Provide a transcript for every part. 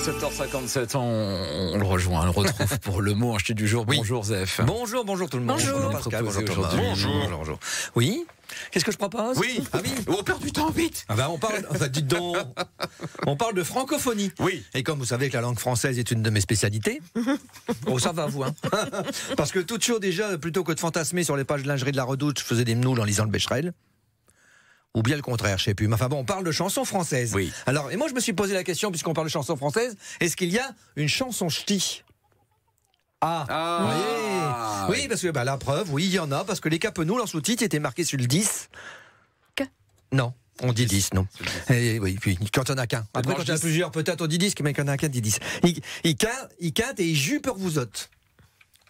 7h57, on le rejoint, on le retrouve pour le mot acheté du jour. Bonjour Zef. Bonjour tout le monde. Bonjour Pascal, Pascal, bonjour Thomas. Bonjour. Oui. Qu'est-ce que je propose? Oui. Ah oui. On perd du temps, vite. Ah ben on parle. Enfin, dites donc. On parle de francophonie. Oui. Et comme vous savez que la langue française est une de mes spécialités. Oh ça va vous hein. Parce que tout chaud déjà, plutôt que de fantasmer sur les pages de lingerie de la Redoute, je faisais des mnoules en lisant le Becherel. Ou bien le contraire, je sais plus. Mais enfin bon, on parle de chansons françaises. Oui. Alors, et moi je me suis posé la question, puisqu'on parle de chansons françaises, est-ce qu'il y a une chanson ch'ti? Vous voyez. Oui, parce que la preuve, oui, il y en a, parce que les Capenoules en sous-titre étaient marqués sur le 10. Non. On dit 10, non. Et oui, puis quand il n'y en a qu'un. Après, quand il y en a plusieurs, peut-être on dit 10, mais quand il n'y en a qu'un, on dit 10. Il quinte et il joue pour vous autres.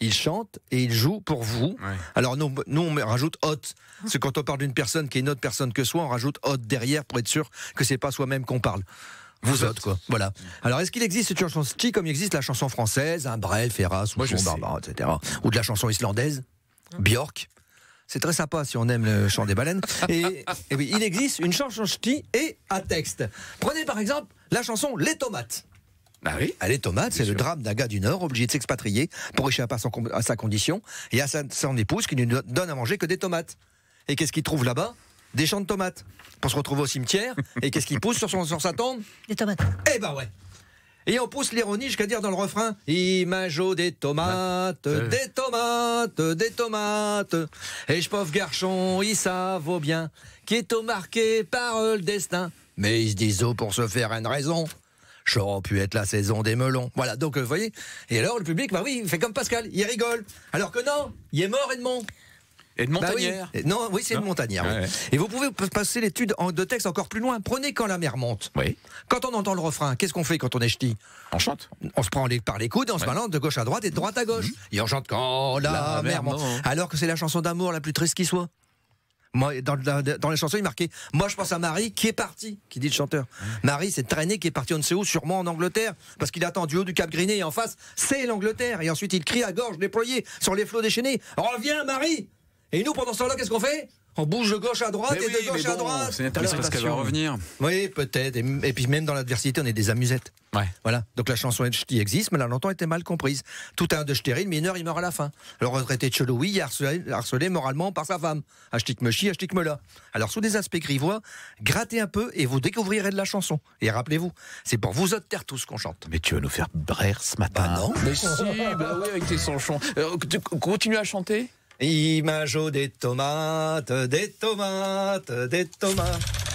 Il chante et il joue pour vous. Ouais. Alors nous on rajoute hôte. C'est quand on parle d'une personne qui est une autre personne que soi, on rajoute hôte derrière pour être sûr que c'est pas soi-même qu'on parle. Vous autres, quoi. Voilà. Alors, est-ce qu'il existe une chanson ch'ti comme il existe la chanson française, un Brel, Ferrat, Souchon, Barbara, etc. Ou de la chanson islandaise, Björk. C'est très sympa si on aime le chant des baleines. Et oui, il existe une chanson ch'ti et à texte. Prenez par exemple la chanson Les Tomates. Bah oui. Les tomates, c'est le drame d'un gars du Nord obligé de s'expatrier pour échapper à sa condition et à son épouse qui ne donne à manger que des tomates. Et qu'est-ce qu'il trouve là-bas? Des champs de tomates. Pour se retrouver au cimetière. Et qu'est-ce qu'il pousse sur sa tombe? Des tomates. Eh ben ouais. Et on pousse l'ironie jusqu'à dire dans le refrain: Imajo des tomates, des tomates, des tomates. Et je pauvre garçon, il ça vaut bien, qui est au marqué par le destin. Mais ils se disent pour se faire une raison. J'aurais pu être la saison des melons. Voilà, donc vous voyez. Et alors le public, il fait comme Pascal, il rigole. Alors que non, il est mort Edmond. Et de Montagnère. Oui. Non, oui, c'est de Montagnère. Ouais. Oui. Et vous pouvez passer l'étude de texte encore plus loin. Prenez Quand la mer monte. Oui. Quand on entend le refrain, qu'est-ce qu'on fait quand on est ch'ti? On chante. On se prend par les coudes et on se balance de gauche à droite et de droite à gauche. Et on chante Quand la mer monte. Alors que c'est la chanson d'amour la plus triste qui soit. Moi, dans les chansons, il marquait « Moi, je pense à Marie qui est partie », qui dit le chanteur. Marie s'est traînée, qui est partie on ne sait où, sûrement en Angleterre, parce qu'il attend du haut du Cap Griné, et en face, c'est l'Angleterre. Et ensuite, il crie à gorge déployée sur les flots déchaînés « Reviens, Marie !» Et nous, pendant ce temps-là, qu'est-ce qu'on fait? On bouge de gauche à droite et de gauche à droite. C'est une interprétation. Qu'elle va revenir. Oui, peut-être. Et puis même dans l'adversité, on est des amusettes. Ouais. Voilà. Donc la chanson ch'ti existe, mais elle a longtemps été mal comprise. Tout un de ch'téri, le mineur, il meurt à la fin. Le retraité de Cheloui, il est harcelé moralement par sa femme. Achtik me chie, achtik me là. Alors sous des aspects grivois, grattez un peu et vous découvrirez de la chanson. Et rappelez-vous, c'est pour vous autres terre tous qu'on chante. Mais tu vas nous faire brère ce matin. Bah non. Mais si, bah oui, avec tes sonchons. Tu continues à chanter? Imajo des tomates, des tomates, des tomates.